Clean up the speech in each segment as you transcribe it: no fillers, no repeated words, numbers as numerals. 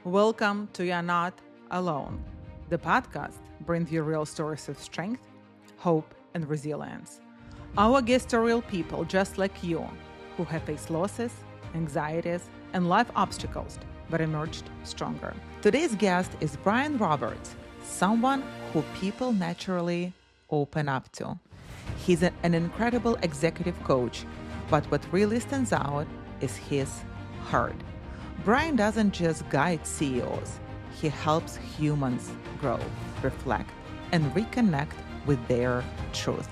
Welcome to You're Not Alone. The podcast brings you real stories of strength, hope, and resilience. Our guests are real people just like you who have faced losses, anxieties, and life obstacles but emerged stronger. Today's guest is Brian Roberts, someone who people naturally open up to. He's an incredible executive coach, but what really stands out is his heart. Brian doesn't just guide CEOs, he helps humans grow, reflect, and reconnect with their truth.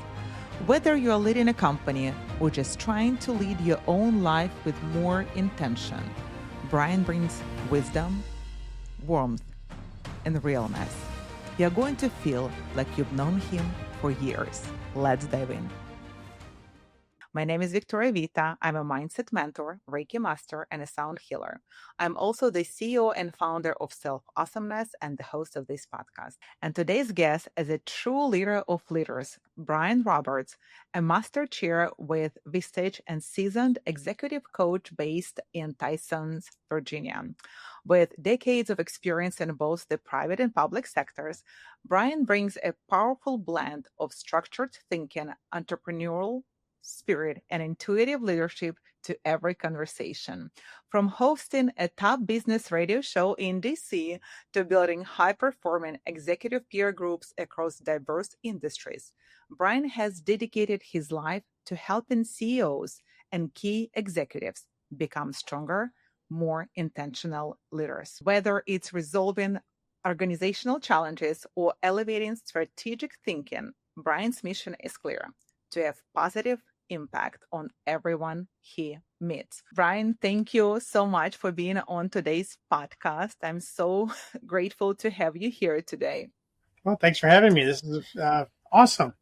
Whether you're leading a company or just trying to lead your own life with more intention, Brian brings wisdom, warmth, and realness. You're going to feel like you've known him for years. Let's dive in. My name is Victoria Vita. I'm a mindset mentor, Reiki master, and a sound healer. I'm also the CEO and founder of Self Awesomeness and the host of this podcast. And today's guest is a true leader of leaders, Brian Roberts, a master chair with Vistage and seasoned executive coach based in Tysons, Virginia. With decades of experience in both the private and public sectors, Brian brings a powerful blend of structured thinking, entrepreneurial spirit, and intuitive leadership to every conversation. From hosting a top business radio show in DC to building high performing executive peer groups across diverse industries, Brian has dedicated his life to helping CEOs and key executives become stronger, more intentional leaders. Whether it's resolving organizational challenges or elevating strategic thinking, Brian's mission is clear: to have positive impact on everyone he meets. Brian, thank you so much for being on today's podcast. I'm so grateful to have you here today. Well, thanks for having me. This is awesome.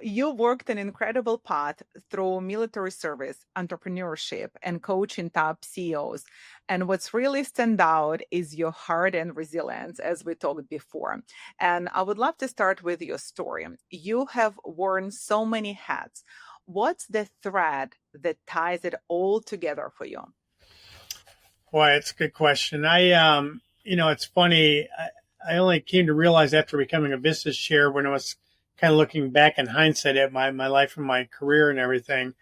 You worked an incredible path through military service, entrepreneurship, and coaching top CEOs. And what's really stand out is your heart and resilience, as we talked before. And I would love to start with your story. You have worn so many hats. What's the thread that ties it all together for you? Boy, it's a good question. It's funny. I only came to realize after becoming a business chair when I was kind of looking back in hindsight at my life and my career and everything.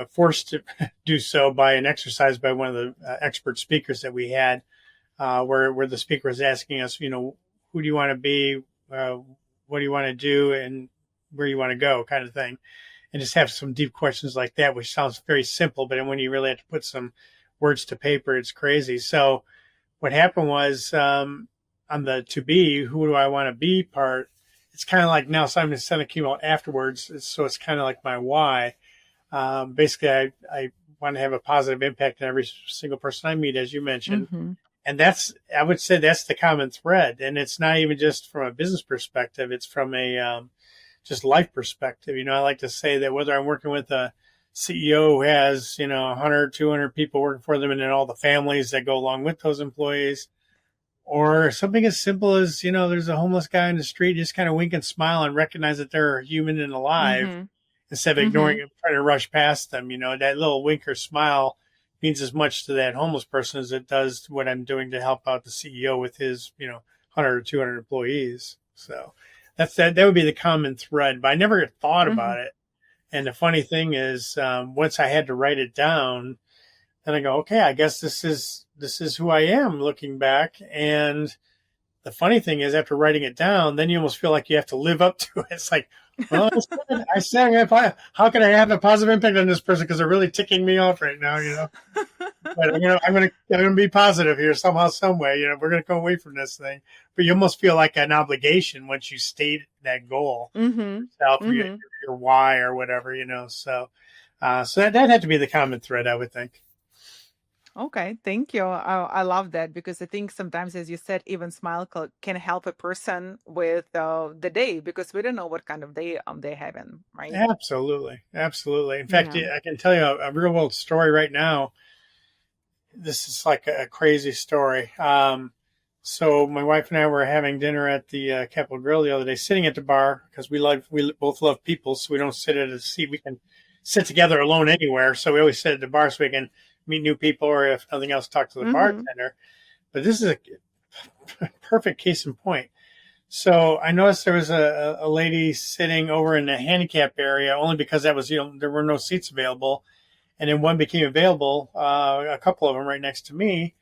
Forced to do so by an exercise by one of the expert speakers that we had, where the speaker was asking us, who do you want to be, what do you want to do, and where you want to go, kind of thing, and just have some deep questions like that, which sounds very simple, but when you really have to put some words to paper, it's crazy. So what happened was, on the to be, who do I want to be part, it's kind of like now Simon Sinek came out afterwards. So it's kind of like my why. Basically, I want to have a positive impact on every single person I meet, as you mentioned. Mm-hmm. And I would say that's the common thread. And it's not even just from a business perspective. It's from a just life perspective. I like to say that whether I'm working with a CEO who has, 100, 200 people working for them and then all the families that go along with those employees, or something as simple as, there's a homeless guy in the street, just kind of wink and smile and recognize that they're human and alive, Mm-hmm. instead of ignoring it, trying to rush past them. That little wink or smile means as much to that homeless person as it does to what I'm doing to help out the CEO with his, 100 or 200 employees. So that would be the common thread, but I never thought about it. And the funny thing is, once I had to write it down, then I go, okay, I guess this is who I am looking back. And the funny thing is, after writing it down, then you almost feel like you have to live up to it. It's like, well, I sang it. How can I have a positive impact on this person? Because they're really ticking me off right now, But I'm gonna be positive here somehow, some way. We're gonna come away from this thing. But you almost feel like an obligation once you state that goal, yourself, or your why or whatever, So, so that had to be the common thread, I would think. Okay, thank you. I love that because I think sometimes, as you said, even smile can help a person with the day because we don't know what kind of day they're having, right? Absolutely. In fact, Yeah. I can tell you a real world story right now. This is like a crazy story. So my wife and I were having dinner at the Capitol Grill the other day, sitting at the bar because we both love people, so we don't sit at a seat. We can sit together alone anywhere. So we always sit at the bar so we can meet new people, or if nothing else, talk to the bartender. But this is a perfect case in point. So I noticed there was a lady sitting over in the handicap area, only because that was, there were no seats available. And then one became available, a couple of them right next to me.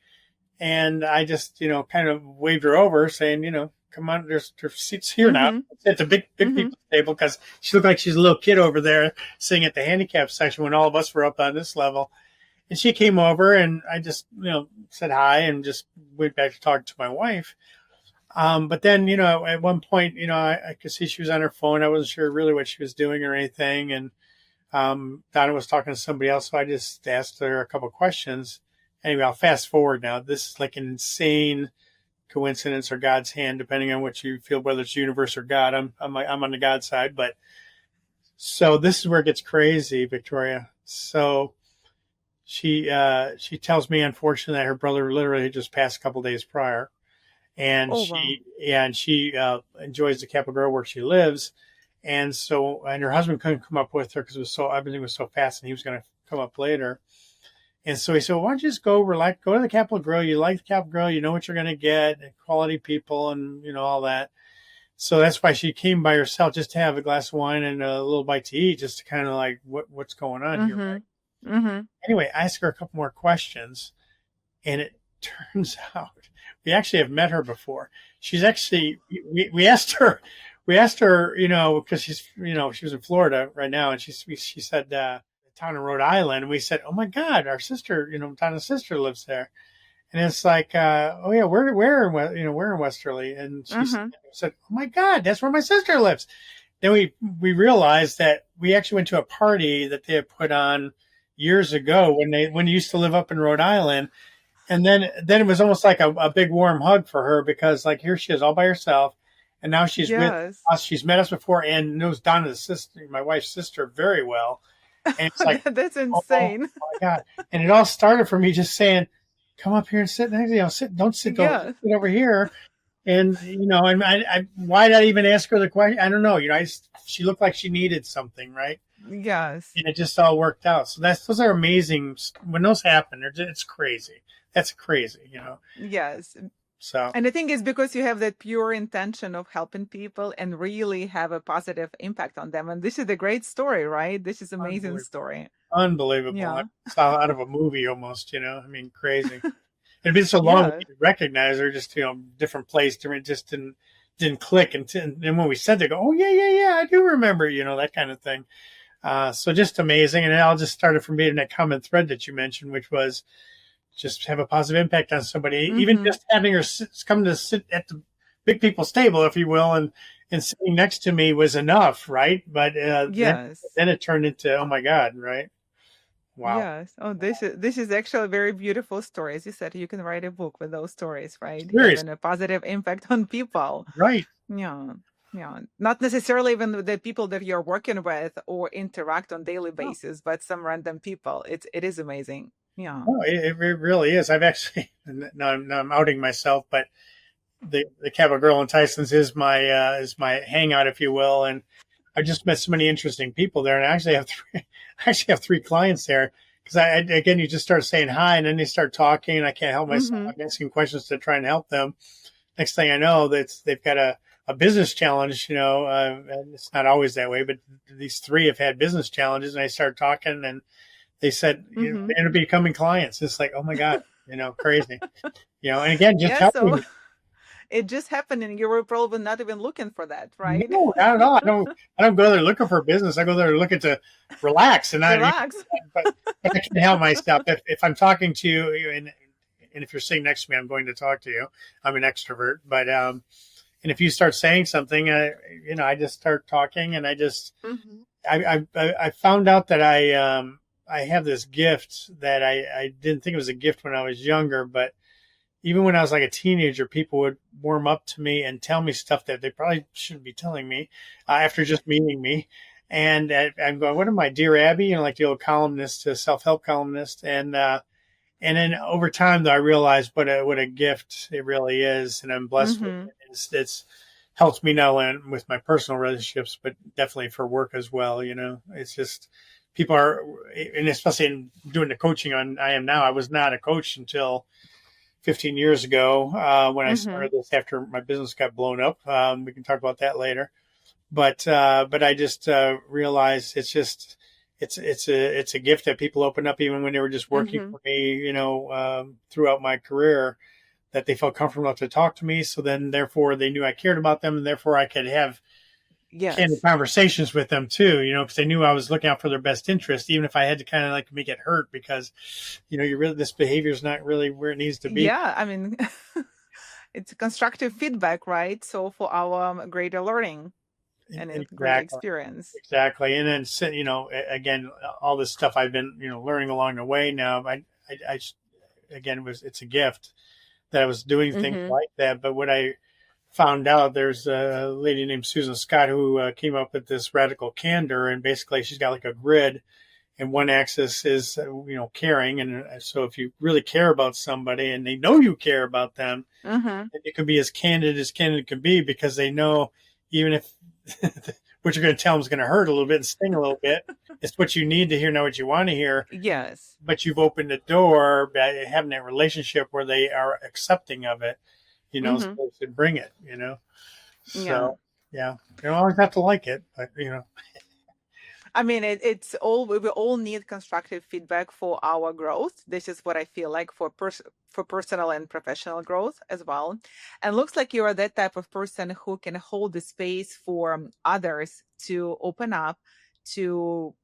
And I just, kind of waved her over saying, come on, there's seats here now. It's a big people's table, because she looked like she's a little kid over there sitting at the handicap section when all of us were up on this level. And she came over, and I just, said hi and just went back to talk to my wife. But then, at one point, I could see she was on her phone. I wasn't sure really what she was doing or anything. And Donna was talking to somebody else, so I just asked her a couple of questions. Anyway, I'll fast forward now. This is like an insane coincidence or God's hand, depending on what you feel, whether it's universe or God. I'm on the God side. But so this is where it gets crazy, Victoria. So she tells me, unfortunately, that her brother literally just passed a couple of days prior. And she enjoys the Capitol Grove where she lives. And her husband couldn't come up with her because everything was so fast, and he was going to come up later. And so he said, well, why don't you just go to the Capitol Grove? You like the Capitol Grove, you know what you're going to get, and quality people, and all that. So that's why she came by herself, just to have a glass of wine and a little bite to eat, just to kind of like, what's going on here? Right? Anyway, I asked her a couple more questions, and it turns out we actually have met her before. She's actually, we asked her, because she's, she was in Florida right now, and she said, town in Rhode Island. And we said, oh my God, our sister, Donna's sister lives there. And it's like, oh yeah, we're in Westerly. And she said, oh my God, that's where my sister lives. Then we realized that we actually went to a party that they had put on years ago when they used to live up in Rhode Island. And then it was almost like a big warm hug for her, because like here she is all by herself. And now she's with us. She's met us before and knows Donna's sister, my wife's sister, very well. And it's like, that's insane. Oh my God. And it all started for me just saying, come up here and sit next, don't sit over here. And, and why did I even ask her the question? I don't know. She looked like she needed something, right? Yes. And it just all worked out. So those are amazing. When those happen, it's crazy. That's crazy, Yes. So, and I think it's because you have that pure intention of helping people and really have a positive impact on them. And this is a great story, right? This is an amazing story. Unbelievable. Yeah. I saw out of a movie almost, crazy. It'd been so long to recognize her, just, different place, just didn't click. And when we said, they go, oh yeah, I do remember, that kind of thing. So just amazing. And it all just started from being that common thread that you mentioned, which was just have a positive impact on somebody, even just having her come to sit at the big people's table, if you will, and sitting next to me was enough, right? But then it turned into, oh my God, right? Wow. Yes. Oh, this is actually a very beautiful story. As you said, you can write a book with those stories, right? Having a positive impact on people. Right. Yeah. Yeah. Not necessarily even the people that you're working with or interact on daily basis, but some random people. It is amazing. Yeah. Oh, it really is. I've actually, now I'm outing myself, but the Capitol Girl in Tyson's is my hangout, if you will. And I just met so many interesting people there. And I actually have three clients there, because again, you just start saying hi, and then they start talking, and I can't help myself. I'm asking questions to try and help them. Next thing I know, they've got a business challenge, and it's not always that way, but these three have had business challenges, and I started talking, and they said, they end up becoming clients. It's like, oh my God, crazy, and again, just helping. So it just happened, and you were probably not even looking for that, right? No, not at all. I don't go there looking for business. I go there looking to relax, and but I can't help myself. If I'm talking to you, and if you're sitting next to me, I'm going to talk to you. I'm an extrovert, but and if you start saying something, I just start talking, and I just I found out that I have this gift that I didn't think it was a gift when I was younger, but even when I was like a teenager, people would warm up to me and tell me stuff that they probably shouldn't be telling me after just meeting me. And I'm going, what am I, Dear Abby? Like the old columnist, self-help columnist. And then over time, though, I realized what a gift it really is. And I'm blessed with it. It's helped me not only with my personal relationships, but definitely for work as well. It's just people are, and especially in doing the coaching I am now, I was not a coach until 15 years ago when I started this after my business got blown up. We can talk about that later. But I just realized it's a gift that people open up even when they were just working for me, throughout my career, that they felt comfortable enough to talk to me. So then, therefore, they knew I cared about them, and therefore I could have candid conversations with them too, because they knew I was looking out for their best interest, even if I had to kind of like make it hurt because, this behavior is not really where it needs to be. Yeah, I mean, it's constructive feedback, right? So for our greater learning and great experience. Exactly. And then, again, all this stuff I've been, learning along the way now, it's a gift that I was doing things like that. But what I found out, there's a lady named Susan Scott who came up with this radical candor, and basically she's got like a grid, and one axis is caring, and so if you really care about somebody and they know you care about them, it can be as candid can be, because they know even if what you're going to tell them is going to hurt a little bit and sting a little bit, it's what you need to hear, not what you want to hear. Yes. But you've opened the door by having that relationship where they are accepting of it, so they should bring it, So, yeah. You don't always have to like it, but, I mean, we all need constructive feedback for our growth. This is what I feel like for personal and professional growth as well. And looks like you are that type of person who can hold the space for others to open up, to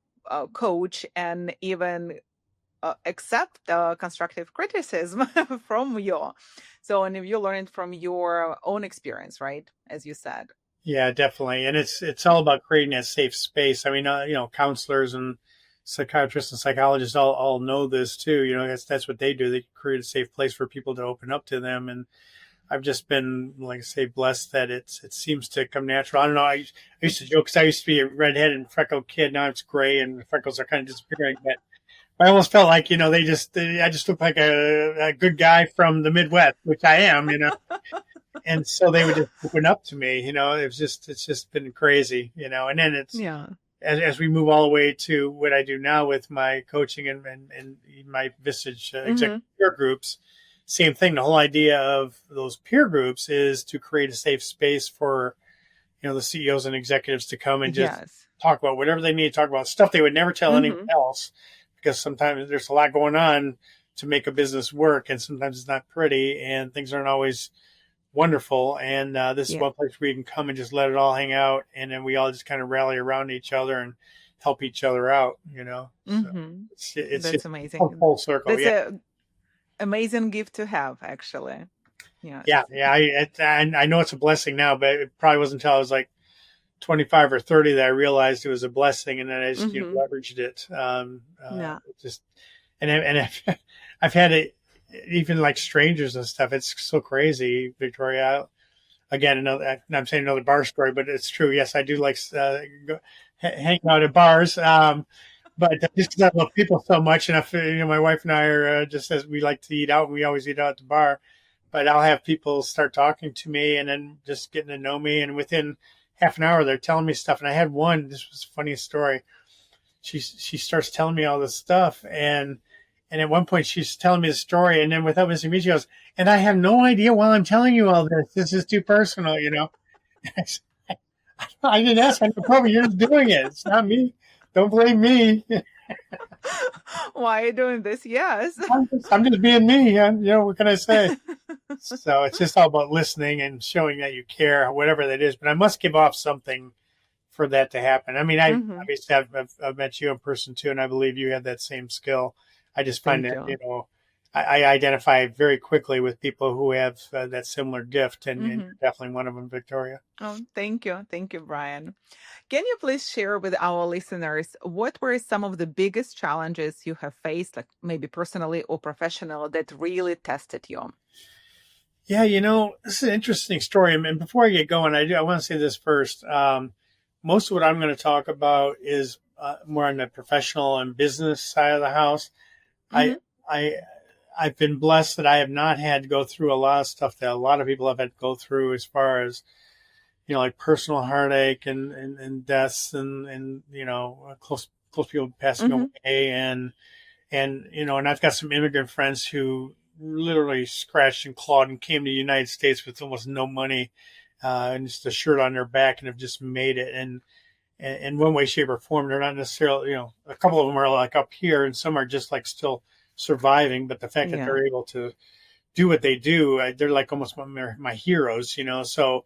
coach, and even accept constructive criticism from you. So, and if you learn it from your own experience, right? As you said. Yeah, definitely. And it's all about creating that safe space. I mean, counselors and psychiatrists and psychologists all know this too. That's what they do. They create a safe place for people to open up to them. And I've just been, like I say, blessed that it seems to come natural. I don't know. I used to joke because I used to be a redhead and freckled kid. Now it's gray and the freckles are kind of disappearing. But I almost felt like, I just look like a good guy from the Midwest, which I am, And so they would just open up to me, it's just been crazy, and then it's, as we move all the way to what I do now with my coaching and my Visage executive peer groups, same thing. The whole idea of those peer groups is to create a safe space for, the CEOs and executives to come and just talk about whatever they need to talk about, stuff they would never tell anyone else, because sometimes there's a lot going on to make a business work, and sometimes it's not pretty and things aren't always wonderful, and this is one place where you can come and just let it all hang out, and then we all just kind of rally around each other and help each other out, So it's amazing. Full circle. That's an amazing gift to have, actually. Yeah. I know it's a blessing now, but it probably wasn't until I was like 25 or 30 that I realized it was a blessing, and then I just leveraged it. I've had it. Even like strangers and stuff, it's so crazy, Victoria. Again, I'm saying another bar story, but it's true. Yes, I do like hang out at bars, but just because I love people so much, and my wife and I are just as we like to eat out, and we always eat out at the bar. But I'll have people start talking to me, and then just getting to know me, and within half an hour, they're telling me stuff. And I had one. This was the funniest story. She starts telling me all this stuff, and at one point, she's telling me the story, and then without missing me, she goes, "And I have no idea why I'm telling you all this. This is too personal, I didn't ask. I know probably you're just doing it. It's not me. Don't blame me. Why are you doing this? Yes. I'm just being me. What can I say? So it's just all about listening and showing that you care, whatever that is. But I must give off something for that to happen. I mean, obviously I've met you in person too, and I believe you have that same skill. I just find that, I identify very quickly with people who have that similar gift, and you're definitely one of them, Victoria. Oh, thank you. Thank you, Brian. Can you please share with our listeners what were some of the biggest challenges you have faced, like maybe personally or professional, that really tested you? Yeah, this is an interesting story. And before I get going, I want to say this first. Most of what I'm going to talk about is more on the professional and business side of the house. I've been blessed that I have not had to go through a lot of stuff that a lot of people have had to go through, as far as, like personal heartache and deaths and close close people passing Mm-hmm. away, and and I've got some immigrant friends who literally scratched and clawed and came to the United States with almost no money, and just a shirt on their back, and have just made it. And in one way, shape, or form, they're not necessarily, a couple of them are like up here, and some are just like still surviving. But the fact that Yeah. they're able to do what they do, they're like almost my heroes, So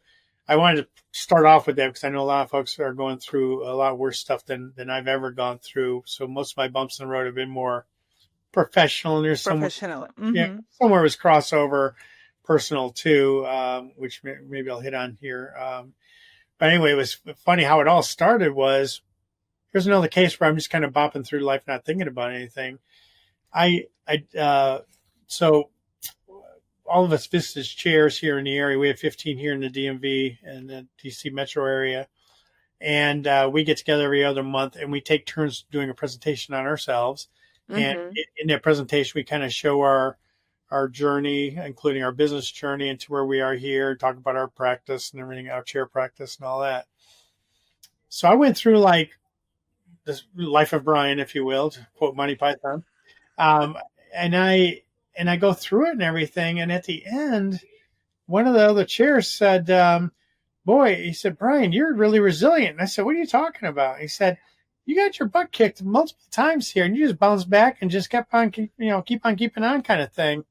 I wanted to start off with that because I know a lot of folks are going through a lot worse stuff than I've ever gone through. So most of my bumps in the road have been more professional, and there's Professional. somewhere was crossover personal too, which maybe I'll hit on here. But anyway, it was funny how it all started. Was here's another case where I'm just kind of bopping through life, not thinking about anything. So all of us visited chairs here in the area. We have 15 here in the DMV and the DC metro area. And we get together every other month, and we take turns doing a presentation on ourselves. And in that presentation, we kind of show our journey, including our business journey, into where we are here, talk about our practice and everything, our chair practice and all that. So I went through like this life of Brian, if you will, to quote Monty Python. And I go through it and everything. And at the end, one of the other chairs said, boy, he said, Brian, you're really resilient. And I said, what are you talking about? He said, you got your butt kicked multiple times here, and you just bounced back and just keep on keeping on kind of thing.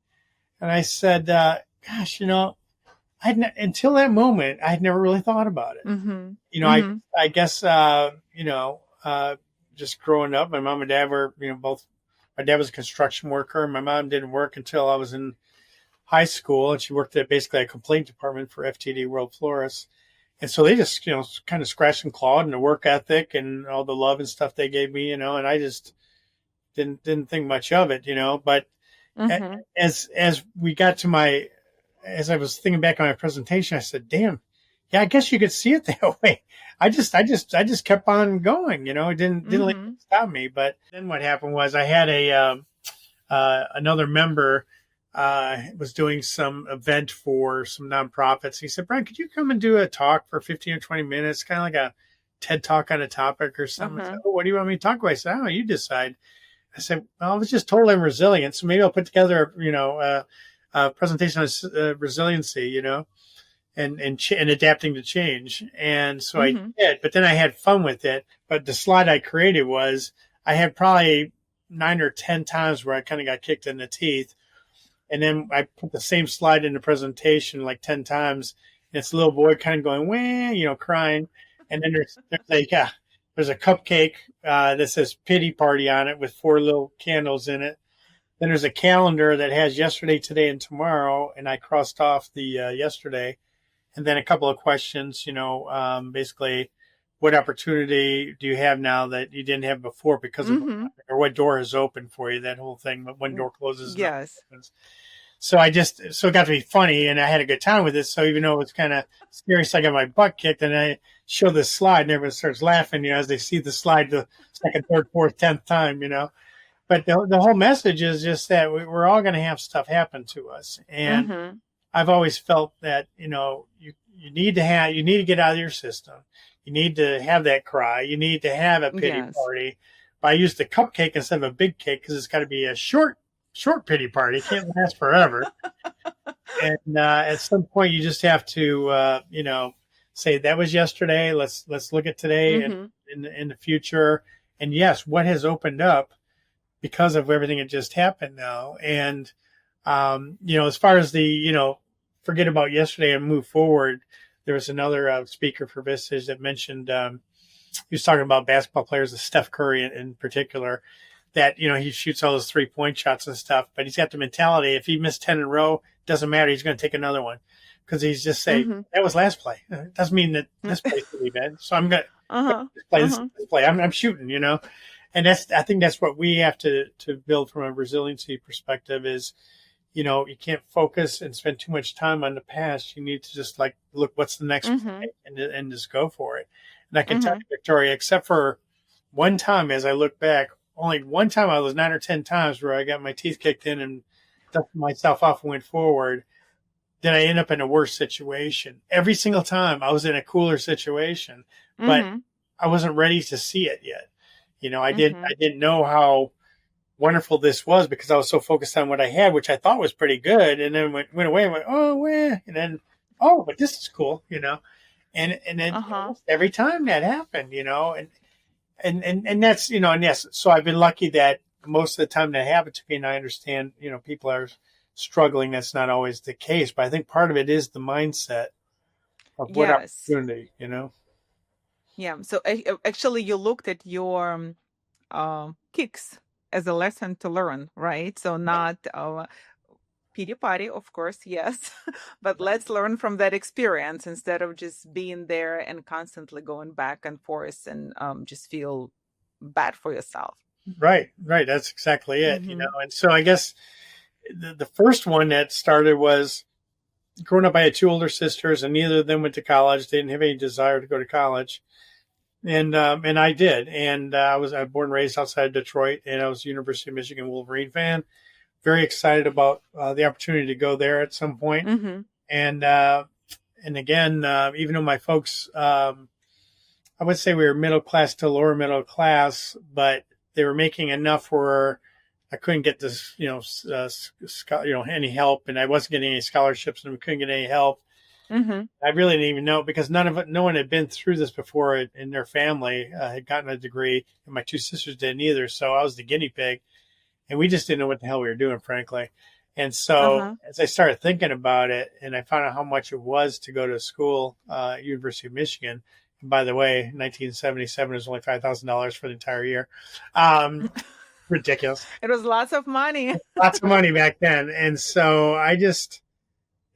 And I said, gosh, until that moment, I had never really thought about it. I guess, just growing up, my mom and dad were, both, my dad was a construction worker, and my mom didn't work until I was in high school, and she worked at basically a complaint department for FTD World Florists. And so they just, kind of scratched and clawed, and the work ethic and all the love and stuff they gave me, and I just didn't think much of it, but as we got to as I was thinking back on my presentation, I said, damn, yeah, I guess you could see it that way. I just kept on going, it didn't let it stop me. But then what happened was I had another member was doing some event for some nonprofits. He said, Brian, could you come and do a talk for 15 or 20 minutes, kind of like a TED talk on a topic or something? I said, what do you want me to talk about? I said, you decide. I said, well, I was just told I'm resilient, so maybe I'll put together, a presentation on resiliency, and adapting to change. And so I did, but then I had fun with it. But the slide I created was, I had probably 9 or 10 times where I kind of got kicked in the teeth. And then I put the same slide in the presentation like 10 times. And it's a little boy kind of going, wah, crying. And then there's a cupcake that says pity party on it with 4 little candles in it. Then there's a calendar that has yesterday, today, and tomorrow. And I crossed off the yesterday. And then a couple of questions, basically, what opportunity do you have now that you didn't have before because of, or what door is open for you, that whole thing. But when door closes, yes. So it got to be funny, and I had a good time with it. So even though it was kind of scary, so I got my butt kicked, and I show this slide, and everyone starts laughing, as they see the slide the second, third, fourth, 10th time, But the whole message is just that we're all going to have stuff happen to us, and I've always felt that you need to get out of your system. You need to have that cry. You need to have a pity party. But I used the cupcake instead of a big cake because it's got to be a short pity party. It can't last forever. And at some point, you just have to, say that was yesterday. Let's look at today and in the future. And yes, what has opened up because of everything that just happened now. And as far as the forget about yesterday and move forward. There was another speaker for Vistage that mentioned he was talking about basketball players, Steph Curry in particular, that he shoots all those 3-point shots and stuff, but he's got the mentality if he missed 10 in a row, doesn't matter, he's going to take another one because he's just saying that was last play. It doesn't mean that this play's really bad, so I'm going to play this play. I'm shooting, and I think that's what we have to build from a resiliency perspective is. You can't focus and spend too much time on the past. You need to just look, what's the next play and just go for it. And I can tell you, Victoria, except for one time, as I look back, only one time I was 9 or 10 times where I got my teeth kicked in and dusted myself off and went forward. Then I end up in a worse situation. Every single time I was in a cooler situation, but I wasn't ready to see it yet. I Mm-hmm. didn't know how wonderful this was because I was so focused on what I had, which I thought was pretty good. And then went away and went, oh, well, and then, oh, but this is cool, and then Uh-huh. almost every time that happened, and that's, and yes, so I've been lucky that most of the time that happened to me, and I understand, people are struggling. That's not always the case, but I think part of it is the mindset of what Yes. opportunity. Yeah. So actually, you looked at your kicks as a lesson to learn, right? So not pity party, of course, yes, but let's learn from that experience instead of just being there and constantly going back and forth and just feel bad for yourself. Right, right. That's exactly it, Mm-hmm. And so I guess the first one that started was growing up. I had two older sisters, and neither of them went to college. They didn't have any desire to go to college, and I did. And I was born and raised outside of Detroit, and I was a University of Michigan Wolverine fan. Very excited about the opportunity to go there at some point. Mm-hmm. And again, even though my folks, I would say we were middle class to lower middle class, but they were making enough where I couldn't get this, any help, and I wasn't getting any scholarships, and we couldn't get any help. Mm-hmm. I really didn't even know because no one had been through this before in their family, had gotten a degree, and my two sisters didn't either. So I was the guinea pig, and we just didn't know what the hell we were doing, frankly. And so Uh-huh. as I started thinking about it, and I found out how much it was to go to school, University of Michigan. And by the way, 1977 was only $5,000 for the entire year. Ridiculous. It was lots of money. Lots of money back then. And so I just,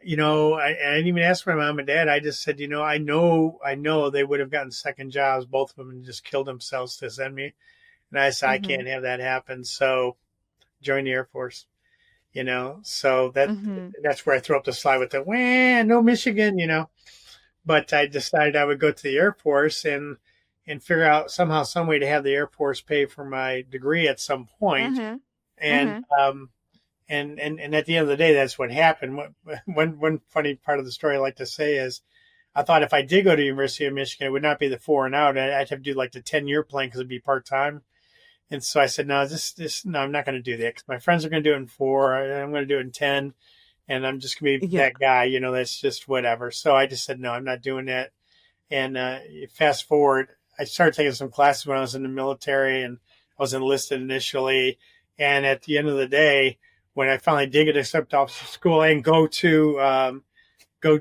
I didn't even ask my mom and dad. I just said, I know they would have gotten second jobs, both of them, and just killed themselves to send me. And I said, I Mm-hmm. can't have that happen. So join the Air Force, so Mm-hmm. that's where I throw up the slide with the, wah, no Michigan. But I decided I would go to the Air Force and figure out somehow, some way to have the Air Force pay for my degree at some point. Mm-hmm. And, Mm-hmm. and at the end of the day, that's what happened. One funny part of the story I like to say is I thought if I did go to University of Michigan, it would not be the 4 and out. I'd have to do like the 10-year plan because it'd be part-time. And so I said, no, no, I'm not going to do that because my friends are going to do it in 4. I'm going to do it in 10. And I'm just going to be Yeah. that guy, that's just whatever. So I just said, no, I'm not doing that. And fast forward, I started taking some classes when I was in the military, and I was enlisted initially. And at the end of the day, when I finally did get accepted off school and go to go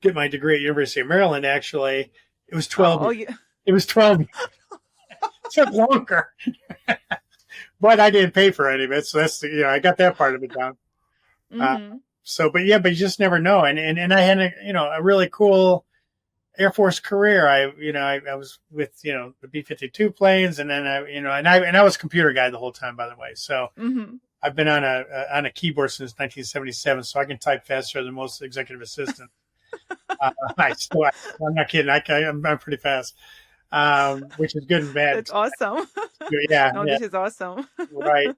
get my degree at University of Maryland, actually, it was 12 Oh, years. yeah. It was 12 years. It took longer. But I didn't pay for any of it. So that's, I got that part of it down. Uh, Mm-hmm. but you just never know. And I had a really cool Air Force career. I was with, the B-52 planes, and then I was a computer guy the whole time, by the way. So Mm-hmm. I've been on a keyboard since 1977, so I can type faster than most executive assistants. I'm not kidding. I'm pretty fast, which is good and bad. That's awesome. Yeah, No, yeah, this is awesome. right.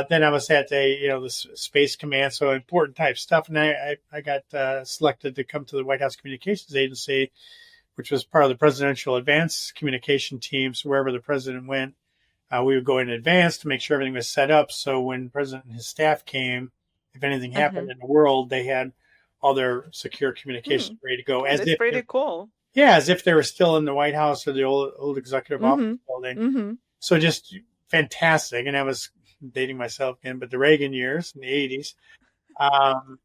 Then I was at the Space Command, so important type stuff, and I got selected to come to the White House Communications Agency, which was part of the Presidential Advanced Communication Team. So wherever the president went, we would go in advance to make sure everything was set up. So when the president and his staff came, if anything happened Mm-hmm. in the world, they had all their secure communications Hmm. ready to go, Oh, that's pretty cool. as if they were still in the White House or the old executive office Mm-hmm. building. Mm-hmm. So just fantastic. And I was dating myself again, but the Reagan years in the 80s. And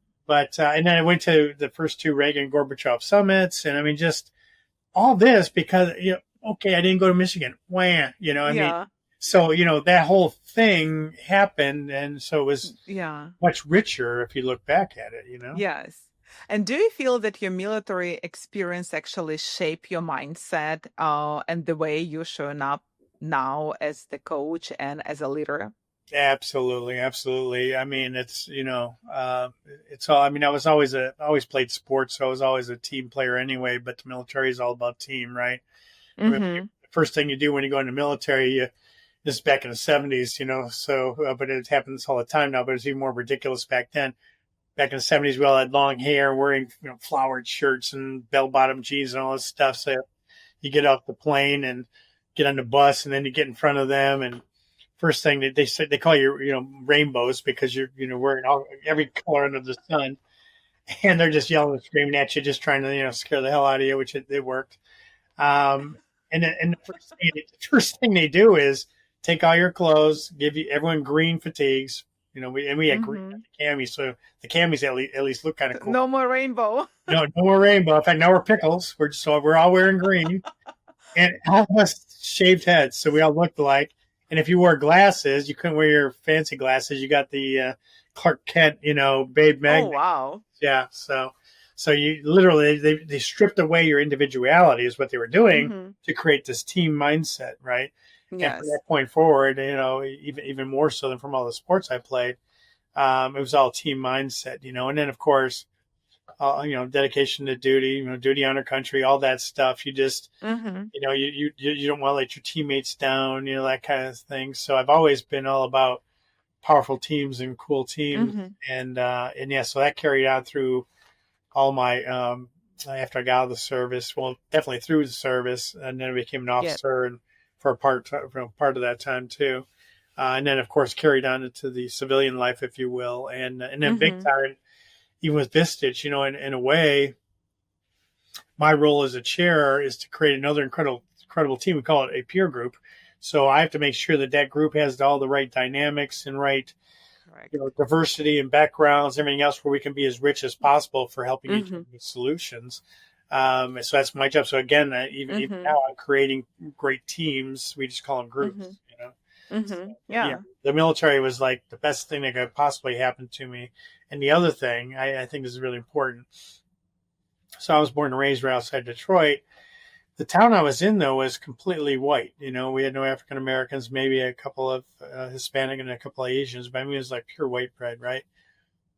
then I went to the first 2 Reagan Gorbachev summits. And I mean, just all this because, okay, I didn't go to Michigan. Wham, Yeah. so, that whole thing happened. And so it was Yeah. much richer if you look back at it. Yes. And do you feel that your military experience actually shape your mindset and the way you're showing up now as the coach and as a leader? Absolutely, absolutely. I mean, it's it's all. I mean, I always played sports, so I was always a team player anyway. But the military is all about team, right? I mean, Mm-hmm. the first thing you do when you go in the military, this is back in the 70s, So, but it happens all the time now. But it's even more ridiculous back then. Back in the 70s, we all had long hair, wearing flowered shirts and bell-bottom jeans and all this stuff. So you get off the plane and get on the bus, and then you get in front of them, and first thing they say, they call you, rainbows, because you're, wearing every color under the sun, and they're just yelling and screaming at you, just trying to, scare the hell out of you, which it worked. And the first thing they do is take all your clothes, give you everyone green fatigues. We had green camis, so the camis at least look kind of cool. No more rainbow. No more rainbow. In fact, now we're pickles. We're all wearing green, and all of us shaved heads, so we all looked alike. And if you wore glasses, you couldn't wear your fancy glasses. You got the Clark Kent, Babe Magnet. Oh wow! Yeah, so you literally they stripped away your individuality is what they were doing to create this team mindset, right? Yes. And from that point forward, even more so than from all the sports I played, it was all team mindset, and then of course, dedication to duty, duty, honor, country, all that stuff. You just, you don't want to let your teammates down, that kind of thing. So I've always been all about powerful teams and cool teams, and yeah, so that carried on through all my after I got out of the service. Well, definitely through the service, and then I became an officer and for a part of that time too, and then of course carried on into the civilian life, if you will, and then big time, even with Vistage, in a way, my role as a chair is to create another incredible team. We call it a peer group. So I have to make sure that group has all the right dynamics and right, diversity and backgrounds, everything else, where we can be as rich as possible for helping each other with solutions. So that's my job. So again, even now, I'm creating great teams. We just call them groups. So, yeah. The military was like the best thing that could possibly happen to me. And the other thing I think is really important. So I was born and raised right outside Detroit. The town I was in, though, was completely white. We had no African Americans, maybe a couple of Hispanic and a couple of Asians, but I mean, it was like pure white bread, right?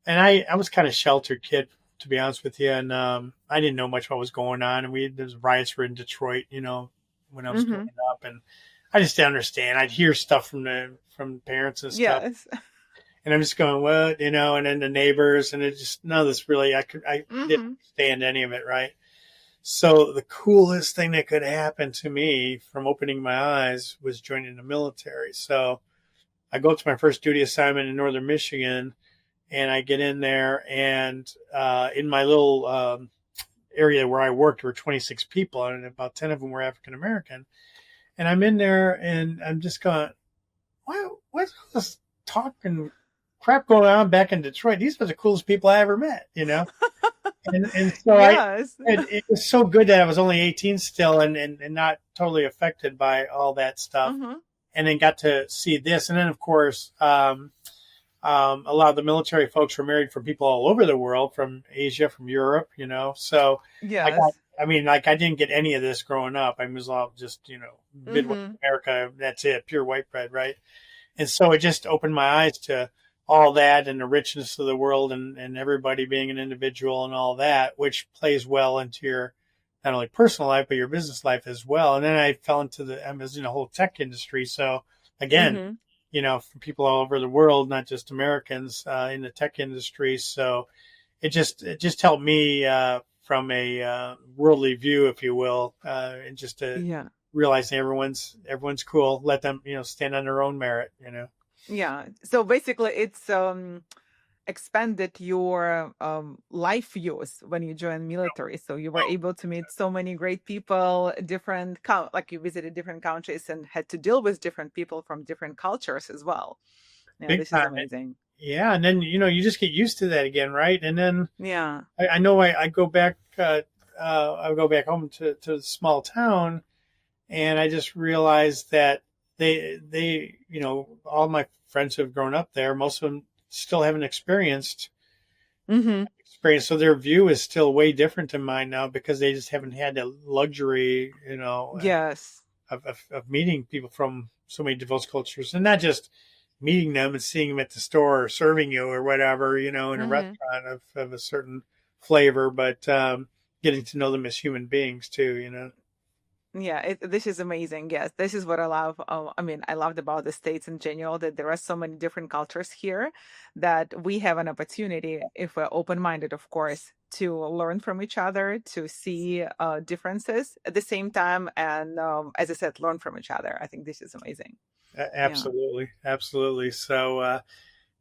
And I was kind of sheltered kid, to be honest with you, and I didn't know much what was going on. And there was riots were in Detroit, when I was growing up, and I just didn't understand. I'd hear stuff from parents and stuff. Yes. And I'm just going, what, and then the neighbors, and it just, none of this really, I didn't understand any of it, right? So the coolest thing that could happen to me from opening my eyes was joining the military. So I go to my first duty assignment in northern Michigan, and I get in there, and in my little area where I worked were 26 people, and about 10 of them were African American. And I'm in there, and I'm just going, what's all this talking crap going on back in Detroit? These are the coolest people I ever met, And so yes. it was so good that I was only 18 still and not totally affected by all that stuff. And then got to see this. And then, of course, a lot of the military folks were married from people all over the world, from Asia, from Europe, So yes. I didn't get any of this growing up. I was all just, Midwest America. That's it, pure white bread, right? And so it just opened my eyes to all that and the richness of the world and everybody being an individual and all that, which plays well into your not only personal life, but your business life as well. And then I fell into I was in the whole tech industry. So again, from people all over the world, not just Americans in the tech industry. So it just helped me from a worldly view, if you will, and just to realizing everyone's cool. Let them, stand on their own merit, Yeah. So basically, it's expanded your life views when you joined military. So you were able to meet so many great people, like you visited different countries and had to deal with different people from different cultures as well. Yeah, this is amazing. Yeah, and then you just get used to that again, right? And then I know I go back. I go back home to the small town, and I just realized that they all my friends who have grown up there, most of them still haven't experienced experience, so their view is still way different than mine now because they just haven't had the luxury, of meeting people from so many diverse cultures, and not just meeting them and seeing them at the store or serving you or whatever, in a restaurant of a certain flavor, but getting to know them as human beings too, Yeah, this is amazing. Yes, this is what I love. I loved about the States in general, that there are so many different cultures here that we have an opportunity, if we're open-minded, of course, to learn from each other, to see differences at the same time, and as I said, learn from each other. I think this is amazing. Absolutely. Absolutely. So,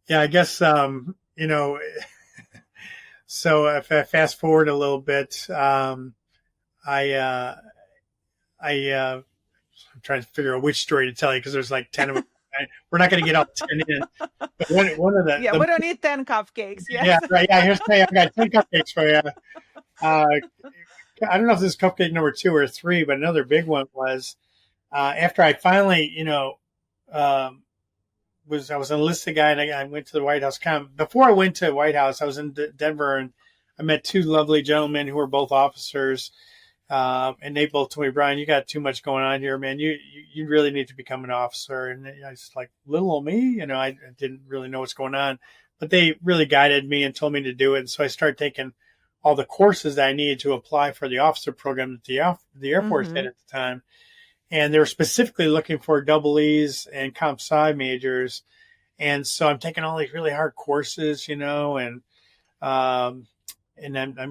yeah, I guess, so if I fast forward a little bit, I, I'm trying to figure out which story to tell you because there's like 10 of them. We're not going to get all 10 in. But one of the we don't need 10 cupcakes. Yes. Yeah, right. Yeah, here's I got 10 cupcakes for you. I don't know if this is cupcake number 2 or 3, but another big one was after I finally, I was an enlisted guy, and I went to the White House. Before I went to the White House, I was in Denver, and I met 2 lovely gentlemen who were both officers. And they both told me, Brian, you got too much going on here, man. You really need to become an officer. And I was like, little old me, I didn't really know what's going on, but they really guided me and told me to do it. And so I started taking all the courses that I needed to apply for the officer program that the Air Force had at the time. And they were specifically looking for double E's and comp sci majors. And so I'm taking all these really hard courses, and I'm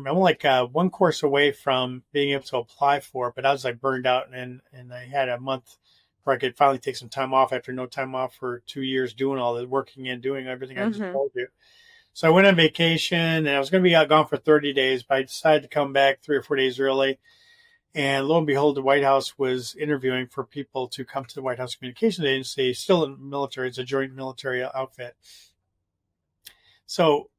like one course away from being able to apply for it, but I was like burned out, and I had a month where I could finally take some time off after no time off for 2 years doing all the working and doing everything I just told you. So I went on vacation, and I was going to be gone for 30 days, but I decided to come back 3 or 4 days early. And lo and behold, the White House was interviewing for people to come to the White House Communications Agency, still in the military. It's a joint military outfit. So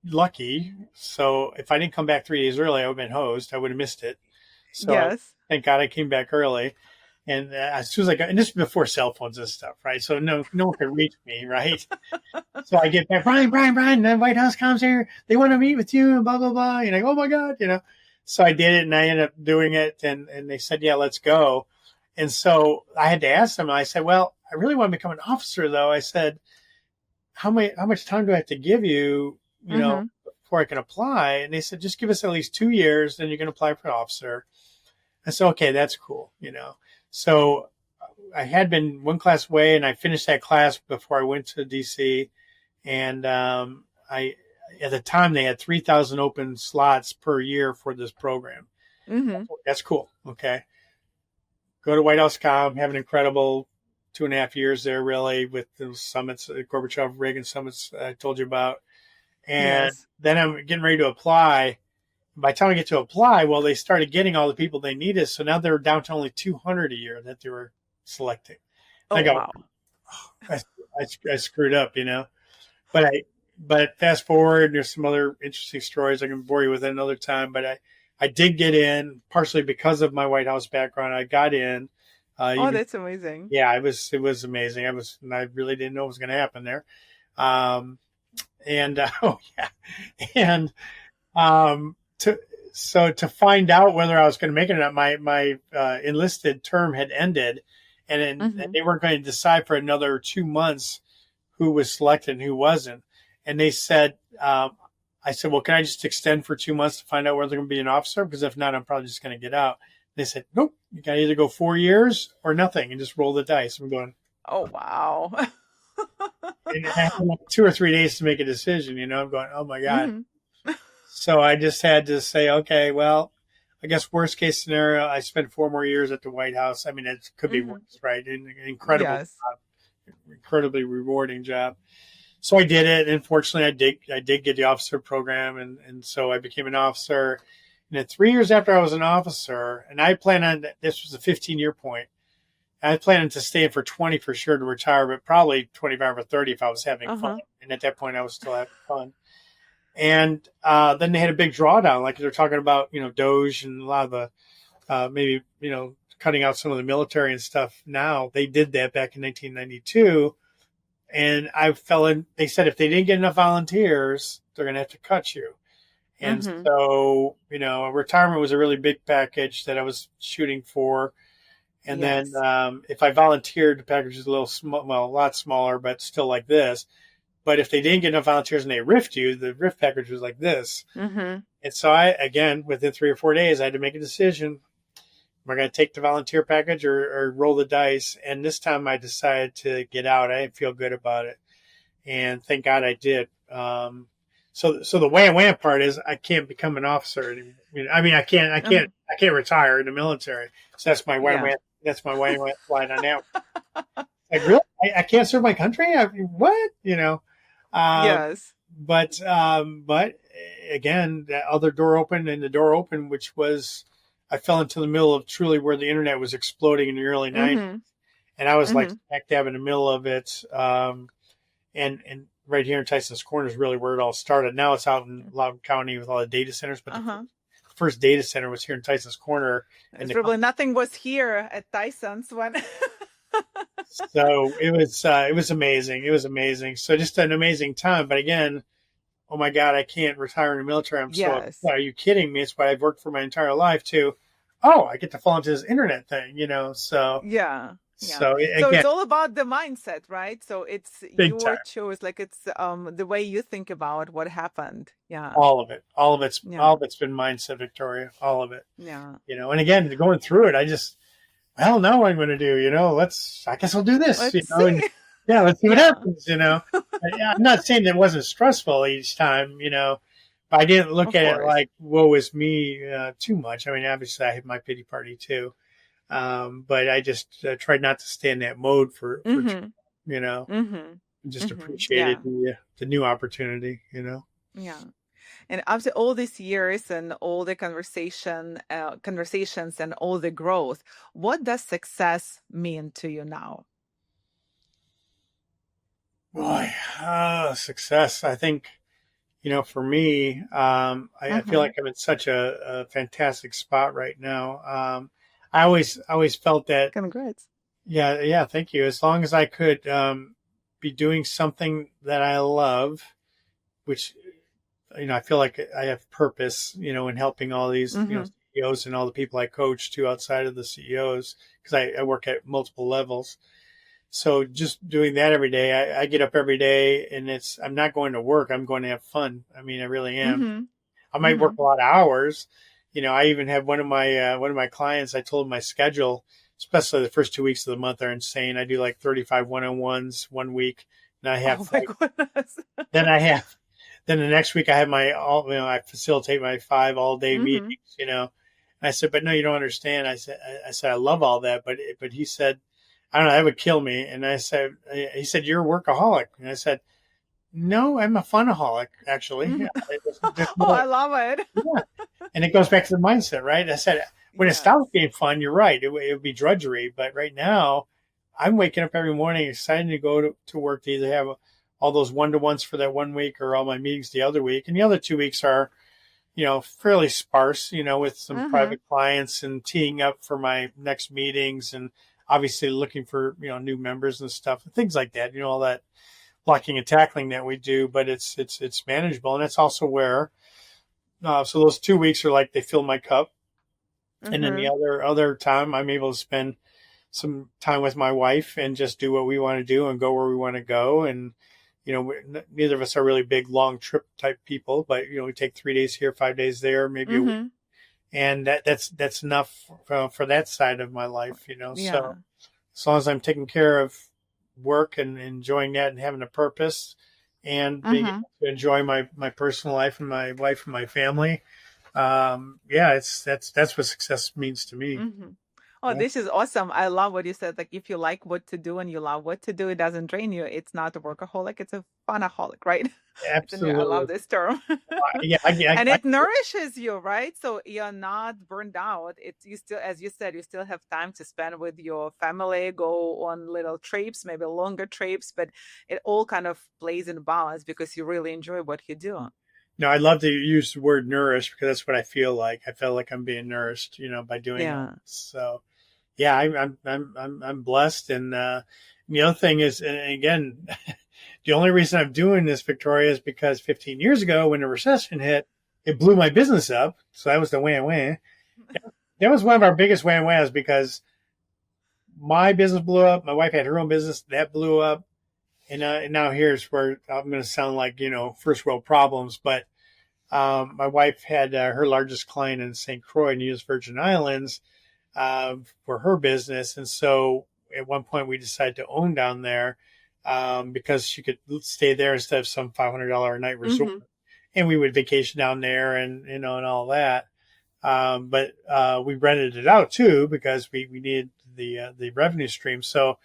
lucky. So if I didn't come back 3 days early, I would have been hosed. I would have missed it. So yes. Thank God I came back early. And as soon as I got, and this is before cell phones and stuff, right? So no one could reach me, right? So I get back, Brian, the White House comes here. They want to meet with you and blah, blah, blah. And I go, oh my God, So I did it, and I ended up doing it. And they said, yeah, let's go. And so I had to ask them. I said, well, I really want to become an officer, though. I said, how much time do I have to give you, before I can apply? And they said, just give us at least 2 years, then you can apply for an officer. I said, okay, that's cool, So I had been one class away, and I finished that class before I went to DC. And at the time, they had 3,000 open slots per year for this program. That's cool. Okay. Go to White House Com, have an incredible 2.5 years there, really, with the summits, Gorbachev, Reagan summits I told you about. And then I'm getting ready to apply. By the time I get to apply, well, they started getting all the people they needed. So now they're down to only 200 a year that they were selecting. Wow. I screwed up, But fast forward, there's some other interesting stories I can bore you with at another time. But I did get in, partially because of my White House background. I got in. That's amazing. Yeah, it was amazing. I really didn't know what was going to happen there. To find out whether I was going to make it or not, my enlisted term had ended, and they weren't going to decide for another 2 months who was selected and who wasn't. And they said, I said, well, can I just extend for 2 months to find out whether they're going to be an officer? Because if not, I'm probably just going to get out. They said, nope, you got to either go 4 years or nothing and just roll the dice. I'm going, oh, wow. And it happened like 2 or 3 days to make a decision. I'm going, oh, my God. So I just had to say, okay, well, I guess worst case scenario, I spent 4 more years at the White House. I mean, it could be worse, right? An incredible job, incredibly rewarding job. So I did it. And fortunately, I did get the officer program. And so I became an officer. And then 3 years after I was an officer, and I planned on, this was a 15-year point. I planned to stay in for 20 for sure to retire, but probably 25 or 30 if I was having fun. And at that point, I was still having fun. And then they had a big drawdown, like they're talking about, Doge and a lot of the maybe, cutting out some of the military and stuff now. They did that back in 1992. And I fell in, they said if they didn't get enough volunteers, they're going to have to cut you. And so, retirement was a really big package that I was shooting for. And then if I volunteered, the package was a little small, well, a lot smaller, but still like this. But if they didn't get enough volunteers and they riffed you, the riff package was like this. And so again, within 3 or 4 days, I had to make a decision. Am I going to take the volunteer package or roll the dice? And this time I decided to get out. I didn't feel good about it. And thank God I did. So the wham part is I can't become an officer anymore. I mean, I can't retire in the military. So that's my wham. Yeah. That's my wham line on that. Like, really? I can't serve my country? What? Um, Yes. but again, that other door opened, and the door opened, which was I fell into the middle of truly where the internet was exploding in the early 90s, Mm-hmm. and I was like Mm-hmm. smack dab in the middle of it. And right here in Tyson's Corner is really where it all started. Now it's out in Loudoun County with all the data centers, but Uh-huh. the first data center was here in Tyson's Corner, and It's probably nothing was here at Tyson's when. so it was amazing. It was amazing. So just an amazing time. But again, oh my God, I can't retire in the military. I'm so Yes. upset. Are you kidding me? It's what I've worked for my entire life too. Oh, I get to fall into this internet thing, So Yeah. Yeah. so So again, it's all about the mindset, right? So it's big time. your choice, like it's the way you think about what happened. Yeah. All of it. All Yeah. of it's been mindset, Victoria. All of it. Yeah. And again, going through it, I don't know what I'm going to do. I guess I'll do this. Let's And see. yeah, let's see what Yeah. happens. I'm not saying that it wasn't stressful each time. But I didn't look Of at it course. like woe is me too much. I mean, obviously, I had my pity party too, but I just tried not to stay in that mode for Mm-hmm. you know, Mm-hmm. just Mm-hmm. Yeah. appreciated the new opportunity. Yeah. And after all these years and all the conversations and all the growth, what does success mean to you now? Boy, success. I think, for me, I feel Mm-hmm. like I'm in such a fantastic spot right now. I always felt that, Congrats. yeah, thank you. As long as I could be doing something that I love, which, I feel like I have purpose, in helping all these, Mm-hmm. CEOs and all the people I coach too outside of the CEOs, because I work at multiple levels. So just doing that every day, I get up every day and I'm not going to work. I'm going to have fun. I mean, I really am. Mm-hmm. I might work Mm-hmm. a lot of hours. I even have one of my clients, I told him my schedule, especially the first 2 weeks of the month are insane. I do like 35 one-on-ones one week. And I have Oh my goodness. then I have, then the next week I have I facilitate my 5 all day Mm-hmm. meetings. And I said, but no, you don't understand. I said, I love all that. But he said, I don't know, that would kill me. And he said, you're a workaholic. And I said, no, I'm a funaholic, actually. Mm-hmm. There's Oh, I more, love it. yeah. And it goes back to the mindset, right? I said, when it Yes. stops being fun, you're right. It would be drudgery. But right now, I'm waking up every morning excited to go to work to either have all those one-to-ones for that 1 week or all my meetings the other week. And the other 2 weeks are, fairly sparse, with some Mm-hmm. private clients and teeing up for my next meetings and obviously looking for, new members and stuff, things like that, all that blocking and tackling that we do, but it's manageable. And it's also where, so those 2 weeks are like, they fill my cup. And then the Mm-hmm. other time I'm able to spend some time with my wife and just do what we want to do and go where we want to go. And, neither of us are really big, long trip type people, but, we take 3 days here, 5 days there, maybe a week. Mm-hmm. And that's enough for that side of my life. Yeah. So as long as I'm taking care of work and enjoying that and having a purpose and being Mm-hmm. able to enjoy my personal life and my wife and my family, yeah, that's what success means to me. Mm-hmm. Oh, Yeah, this is awesome. I love what you said. Like, if you like what to do and you love what to do, it doesn't drain you. It's not a workaholic, it's a funaholic, right? I love absolutely. this term. Yeah, And it nourishes you, right? So you're not burned out. It's you still, as you said, you still have time to spend with your family, go on little trips, maybe longer trips, but it all kind of plays in balance because you really enjoy what you do. no, I love to use the word nourish because that's what I feel like. I feel like I'm being nourished, by doing all Yeah. this. So yeah, I'm blessed. And the other thing is, and again, the only reason I'm doing this, Victoria, is because 15 years ago when the recession hit, it blew my business up. So that was the wham wham. That was one of our biggest wham whams because my business blew up. My wife had her own business that blew up. And now here's where I'm going to sound like, first world problems. But my wife had her largest client in St. Croix in the U.S. Virgin Islands for her business. And so at one point we decided to own down there because she could stay there instead of some $500 a night resort. Hmm. and we would vacation down there and, and all that. But we rented it out too because we needed the revenue stream. So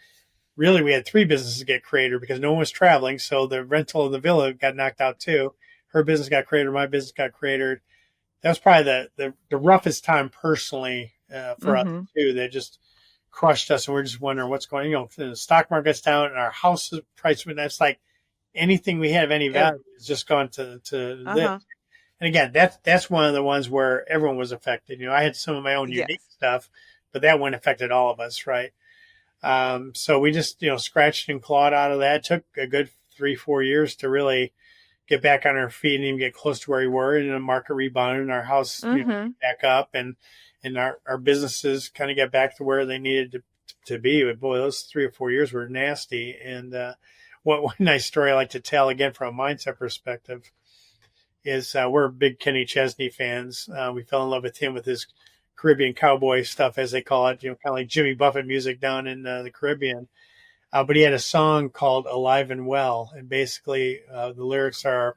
really we had three businesses get created because no one was traveling. So the rental of the villa got knocked out too. Her business got created. My business got created. That was probably the roughest time personally for us too. That just crushed us, and we're just wondering what's going on. The stock market's down, and our house price went. That's like anything we had of any value has just gone to this. And again, that's one of the ones where everyone was affected. I had some of my own unique stuff, but that one affected all of us, right? So we just scratched and clawed out of that. It took a good 3-4 years to really get back on our feet and even get close to where we were, and the market rebounded and our house back up, and our businesses kind of got back to where they needed to be. But boy, those 3 or 4 years were nasty. And one nice story I like to tell, again from a mindset perspective, is we're big Kenny Chesney fans. We fell in love with him with his Caribbean cowboy stuff, as they call it, kind of like Jimmy Buffett music down in the Caribbean. But he had a song called Alive and Well. And basically the lyrics are,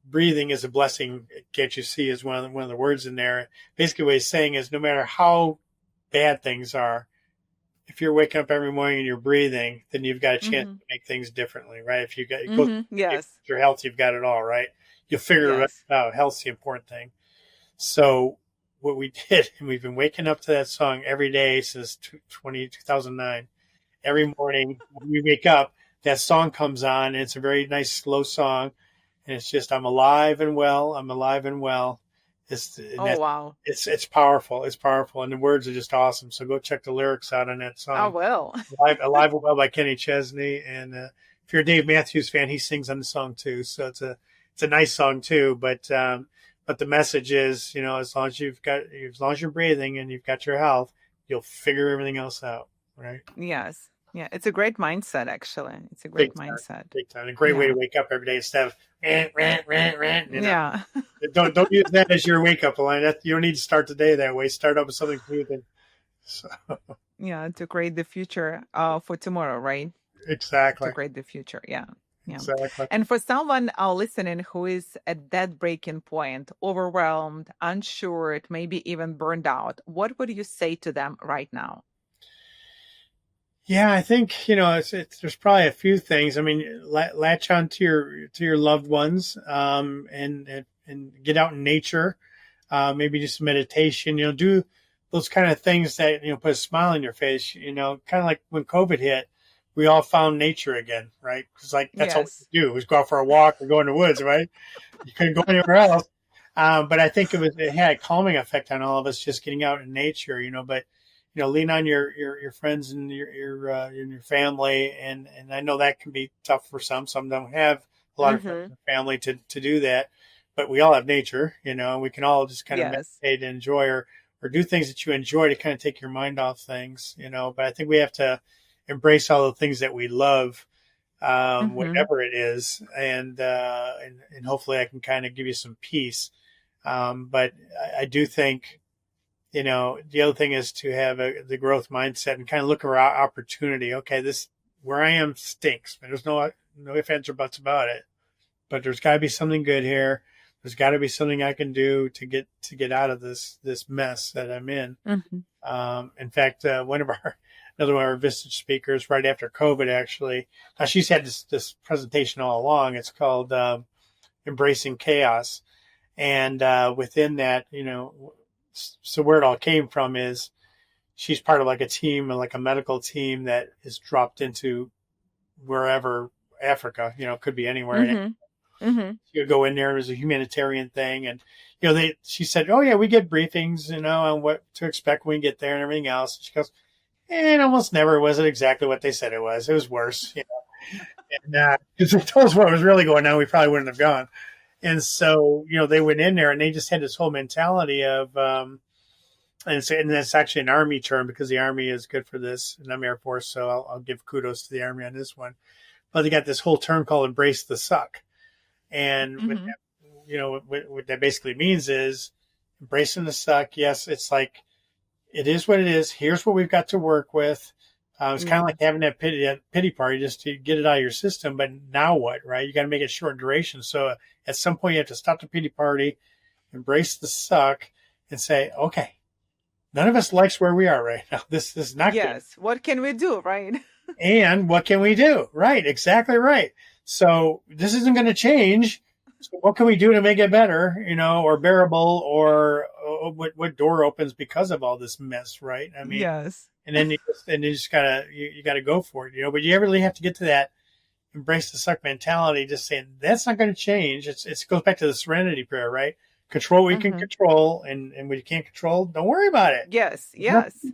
breathing is a blessing. Can't you see is one of the words in there. Basically what he's saying is no matter how bad things are, if you're waking up every morning and you're breathing, then you've got a chance to make things differently, right? If you got your health, you've got it all, right? You'll figure it out. Health's the important thing. So what we did, and we've been waking up to that song every day since 2009. Every morning when we wake up, that song comes on, and it's a very nice, slow song. And it's just, I'm alive and well. I'm alive and well. Wow. It's powerful. It's powerful. And the words are just awesome. So go check the lyrics out on that song. I will. Alive and Well by Kenny Chesney. And if you're a Dave Matthews fan, he sings on the song too. So it's a nice song too. But the message is, as long as you're breathing and you've got your health, you'll figure everything else out. Right. Yes. Yeah. It's a great mindset, actually. It's a great mindset. Big time. A great way to wake up every day instead of rant. Yeah. Don't use that as your wake up line. You don't need to start the day that way. Start up with something soothing. So. Yeah. To create the future for tomorrow, right? Exactly. To create the future. Yeah. Yeah. Exactly. And for someone listening who is at that breaking point, overwhelmed, unsure, maybe even burned out, what would you say to them right now? Yeah, I think there's probably a few things. I mean, latch on to your loved ones, and get out in nature, maybe just meditation. Do those kind of things that put a smile on your face. Kind of like when COVID hit, we all found nature again, right? Because that's all we could do was go out for a walk or go in the woods, right? You couldn't go anywhere else. But I think it had a calming effect on all of us just getting out in nature. But lean on your friends and your family, and I know that can be tough for some. Some don't have a lot of friends and family to do that, but we all have nature, and we can all just kind of meditate and enjoy or do things that you enjoy to kind of take your mind off things, But I think we have to embrace all the things that we love, whatever it is, and hopefully I can kind of give you some peace. But I do think. The other thing is to have the growth mindset and kind of look for opportunity. Okay, this where I am stinks, but there's no ifs, ands, or buts about it. But there's got to be something good here. There's got to be something I can do to get out of this mess that I'm in. In fact, another one of our Vistage speakers right after COVID, actually, now she's had this presentation all along. It's called Embracing Chaos, and within that, so where it all came from is she's part of like a team, like a medical team that is dropped into wherever, Africa, could be anywhere. You would go in there as a humanitarian thing. And, she said, oh yeah, we get briefings, on what to expect when we get there and everything else. And she goes, and almost never was it exactly what they said it was. It was worse, And because they told us what was really going on, we probably wouldn't have gone. And so, they went in there and they just had this whole mentality of, and that's actually an Army term because the Army is good for this, and I'm Air Force, so I'll give kudos to the Army on this one. But they got this whole term called embrace the suck. And what that basically means is embracing the suck. Yes, it's like, it is what it is. Here's what we've got to work with. It's kind of like having that pity party just to get it out of your system. But now what, right? You got to make it short duration. So at some point you have to stop the pity party, embrace the suck, and say, okay, none of us likes where we are right now. This is not good. Yes. What can we do, right? And what can we do? Right. Exactly right. So this isn't going to change. So what can we do to make it better, or bearable, or what door opens because of all this mess, right? I mean, yes. And then you just gotta go for it, But you really have to get to that embrace the suck mentality. Just saying that's not going to change. It goes back to the serenity prayer, right? Control what you can control, and what you can't control, don't worry about it. Yes.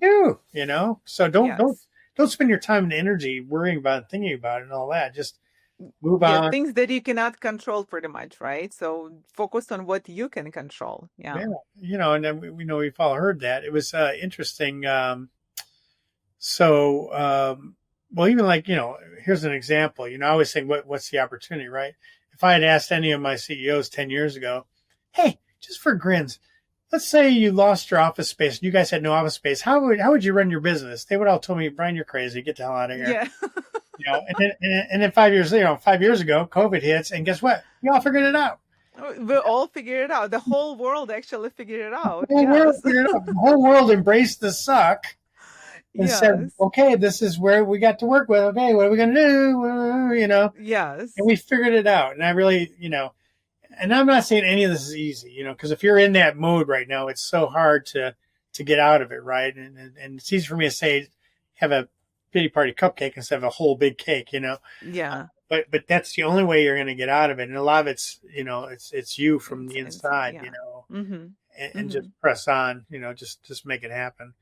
Do So don't spend your time and energy worrying about it, thinking about it, and all that. Just move on. Things that you cannot control, pretty much, right? So focus on what you can control. Yeah. And then we've all heard that. It was interesting. Well, even like, here's an example. I always think, what's the opportunity, right? If I had asked any of my CEOs 10 years ago, hey, just for grins, let's say you lost your office space and you guys had no office space. How would you run your business? They would all tell me, Brian, you're crazy. Get the hell out of here. Yeah. And then 5 years, 5 years ago, COVID hits, and guess what? We all figured it out. We all figured it out. The whole world actually figured it out. The whole world embraced the suck. And said, okay, this is where we got to work with. Okay, what are we going to do? Yes. And we figured it out. And I really, and I'm not saying any of this is easy, because if you're in that mode right now, it's so hard to get out of it, right? And it's easy for me to say, have a pity party cupcake instead of a whole big cake, Yeah. But that's the only way you're going to get out of it. And a lot of it's, it's you from the inside, and just press on, just make it happen.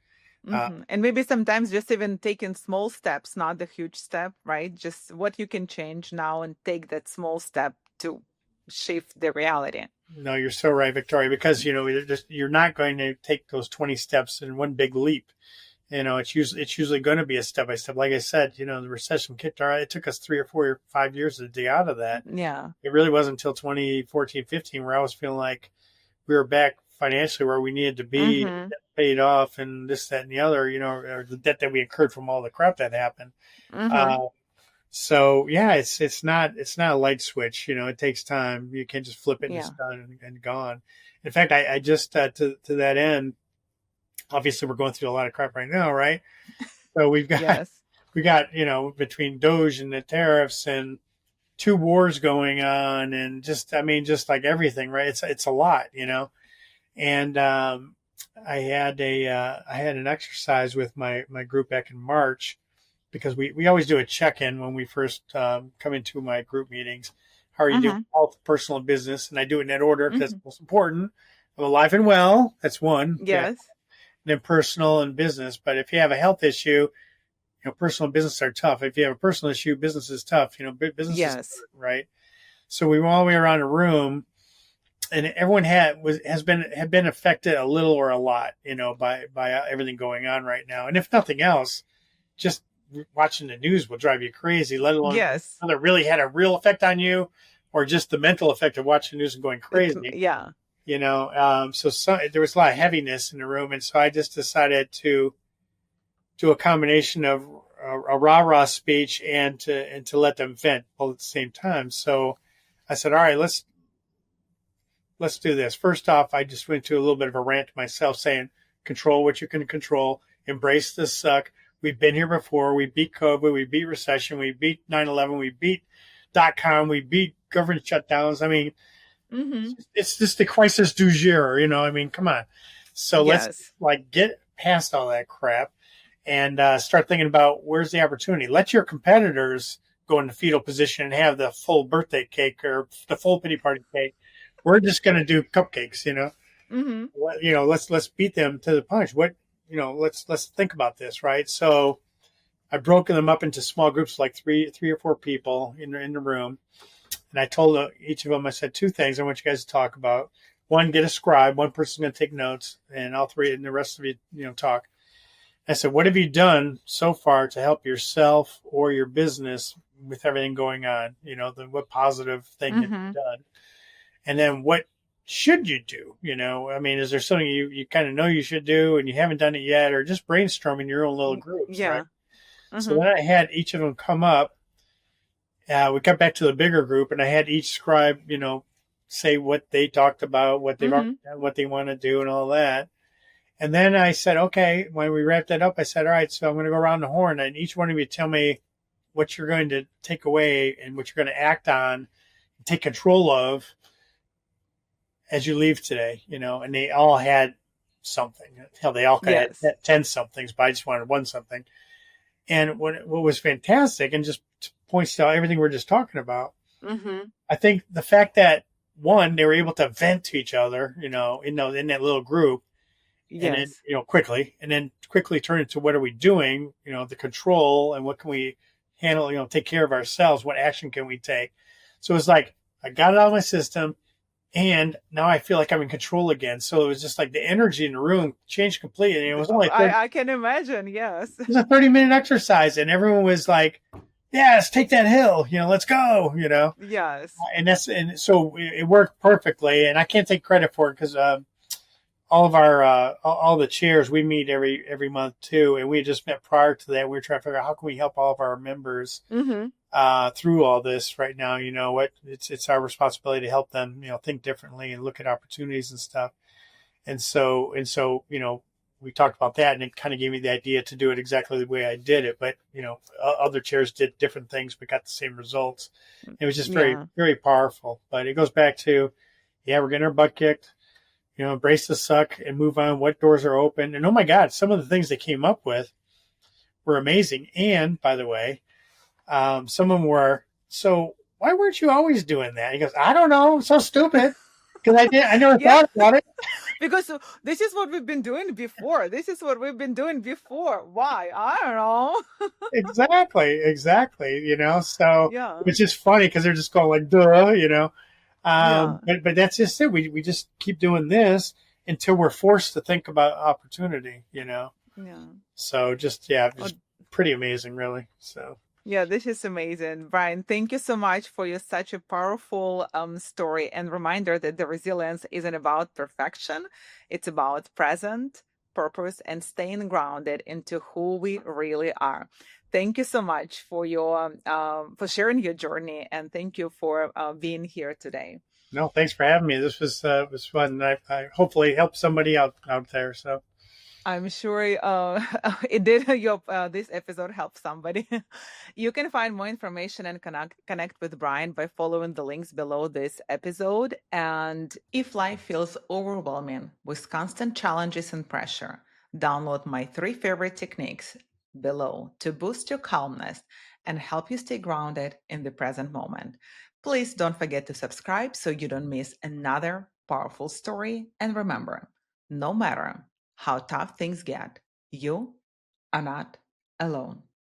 And maybe sometimes just even taking small steps, not the huge step, right? Just what you can change now and take that small step to shift the reality. No, you're so right, Victoria, because, you're not going to take those 20 steps in one big leap. It's usually going to be a step by step. Like I said, the recession kicked our, it took us 3 or 4 or 5 years to dig out of that. Yeah. It really wasn't until 2014, 15 where I was feeling like we were back financially where we needed to be, paid off, and this, that, and the other, or the debt that we incurred from all the crap that happened. So yeah, it's not a light switch. It takes time. You can't just flip it and it's done and gone. In fact, I just to that end, obviously we're going through a lot of crap right now, right? So we got between Doge and the tariffs and 2 wars going on, and just like everything, right? It's a lot, And I had an exercise with my group back in March, because we always do a check-in when we first come into my group meetings. How are you doing? Health, personal, and business, and I do it in that order because it's most important. I'm alive and well. That's one. Yes. Yeah. And then personal and business. But if you have a health issue, personal and business are tough. If you have a personal issue, business is tough. Business is hard, right? So we were all the way around the room. And everyone had been affected a little or a lot, by everything going on right now. And if nothing else, just watching the news will drive you crazy, let alone whether it really had a real effect on you or just the mental effect of watching the news and going crazy. Yeah. So there was a lot of heaviness in the room. And so I just decided to do a combination of a rah-rah speech and to let them vent both at the same time. So I said, all right, let's do this. First off, I just went to a little bit of a rant myself, saying, control what you can control, embrace the suck. We've been here before. We beat COVID. We beat recession. We beat 9/11. We beat .com. We beat government shutdowns. I mean, it's just the crisis du jour, come on. So let's get past all that crap and start thinking about where's the opportunity. Let your competitors go in the fetal position and have the full birthday cake or the full pity party cake. We're just going to do cupcakes, let's beat them to the punch. Let's think about this, right? So I've broken them up into small groups, like three or 4 people in the room. And I told each of them, I said 2 things I want you guys to talk about. One, get a scribe. One person's going to take notes, and all 3, and the rest of you, talk. I said, what have you done so far to help yourself or your business with everything going on? What positive thing have you done? And then what should you do? Is there something you kind of know you should do and you haven't done it yet, or just brainstorming your own little groups? Yeah. Right? So Mm-hmm. then I had each of them come up. We got back to the bigger group, and I had each scribe, say what they talked about, Mm-hmm. what they want to do, and all that. And then I said, okay, when we wrapped that up, I said, all right, so I'm going to go around the horn, and each one of you tell me what you're going to take away and what you're going to act on, take control of as you leave today. And they all had something. Hell, they all could have Yes. had 10 somethings, but I just wanted one something. And what was fantastic, and just points to everything we're just talking about, Mm-hmm. I think the fact that one, they were able to vent to each other, in that little group, and then Yes. quickly, and then quickly turn into what are we doing, the control, and what can we handle, take care of ourselves, what action can we take. So it's like I got it out of my system, and now I feel like I'm in control again. So it was just like the energy in the room changed completely. And it was only I can imagine. Yes. it was a 30-minute exercise, and everyone was like, yes, take that hill, let's go, Yes. and so it worked perfectly. And I can't take credit for it because all of our all the chairs, we meet every month too, and we just met prior to that. We were trying to figure out how can we help all of our members Mm-hmm. through all this right now. What it's our responsibility to help them, think differently and look at opportunities and stuff. And so we talked about that, and it kind of gave me the idea to do it exactly the way I did it. But other chairs did different things, but got the same results. It was just very, Yeah. very powerful. But it goes back to, yeah, we're getting our butt kicked. Embrace the suck and move on. What doors are open? And oh my God, some of the things they came up with were amazing. And by the way, some of them were, so why weren't you always doing that? He goes, I don't know. So stupid. Because I never Yeah. thought about it. Because this is what we've been doing before. This is what we've been doing before. Why? I don't know. Exactly. So Yeah. it's just funny because they're just going like, duh. Yeah. But that's just it. We just keep doing this until we're forced to think about opportunity. Yeah. So just Oh, pretty amazing, really. So yeah, this is amazing. Brian, thank you so much for your such a powerful story and reminder that the resilience isn't about perfection. It's about present, purpose, and staying grounded into who we really are. Thank you so much for your for sharing your journey, and thank you for being here today. no, thanks for having me. This was fun. I hopefully helped somebody out there. So I'm sure it did. Your this episode helped somebody. You can find more information and connect with Brian by following the links below this episode. And if life feels overwhelming with constant challenges and pressure, download my 3 favorite techniques below to boost your calmness and help you stay grounded in the present moment. Please don't forget to subscribe so you don't miss another powerful story. And remember, no matter how tough things get, you are not alone.